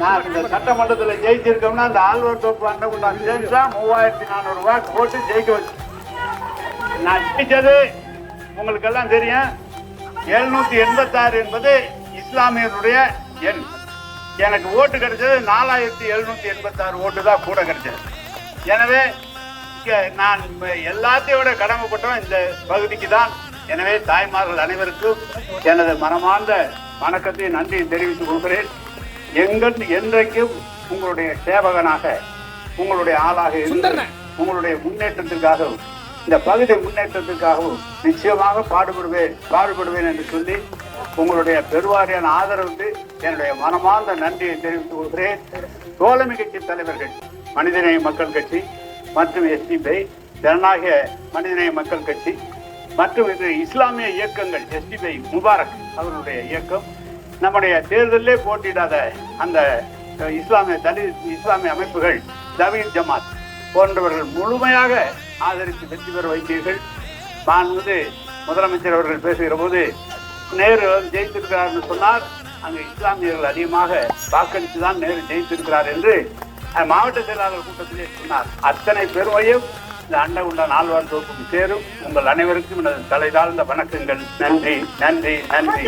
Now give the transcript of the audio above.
நான் இந்த சட்டமன்றத்தில் ஜெயிச்சிருக்கோம்னா அந்த ஆழ்வார் தோப்பு அண்ணகுண்டான் சேர்ந்தா 3400 வாக்கு போட்டு ஜெயிக்க வச்சு. நான் ஜெயிச்சது உங்களுக்கு எல்லாம் தெரியும். 786 என்பது இஸ்லாமியருடைய எண். எனக்கு ஓட்டு கிடைச்சது 4786 ஓட்டு தான் கூட கிடைச்சது. எனவே நான் எல்லாத்தையும் விட கடமைப்பட்டவன் இந்த பகுதிக்கு தான். எனவே தாய்மார்கள் அனைவருக்கும் எனது மனமார்ந்த வணக்கத்தை நன்றி தெரிவித்துக் கொள்கிறேன். என்றைக்கும் உங்களுடைய சேவகனாக, உங்களுடைய ஆளாக இருந்து உங்களுடைய முன்னேற்றத்திற்காகவும் இந்த பகுதி முன்னேற்றத்திற்காகவும் நிச்சயமாக பாடுபடுவேன் என்று சொல்லி உங்களுடைய பெருவாரியான ஆதரவுக்கு என்னுடைய மனமார்ந்த நன்றியை தெரிவித்துக் கொள்கிறேன். தோழமை கட்சி தலைவர்கள் மனிதநேய மக்கள் கட்சி மற்றும் எஸ்டிபி ஜனநாயக மனிதநேய மக்கள் கட்சி மற்றும் இது இஸ்லாமிய இயக்கங்கள் எஸ்டிபி முபாரக் அவர்களுடைய இயக்கம், நம்முடைய தேர்தலிலே போட்டியிடாத அந்த இஸ்லாமிய அமைப்புகள் தவீத் ஜமாத் போன்றவர்கள் முழுமையாக ஆதரித்து வெற்றி பெற வைத்தீர்கள். நான் முதலமைச்சர் அவர்கள் பேசுகிற போது நேரு ஜெயித்திருக்கிறார் என்று சொன்னார். அங்கு இஸ்லாமியர்கள் அதிகமாக வாக்களித்து தான் நேரு ஜெயித்திருக்கிறார் என்று மாவட்ட செயலாளர் கூட்டத்திலே சொன்னார். அத்தனை பெருமையும் இந்த அண்டகுண்டான் ஆழ்வார் தோப்புக்கு சேரும். உங்கள் அனைவருக்கும் எனது தலை தாழ்ந்த வணக்கங்கள். நன்றி நன்றி நன்றி.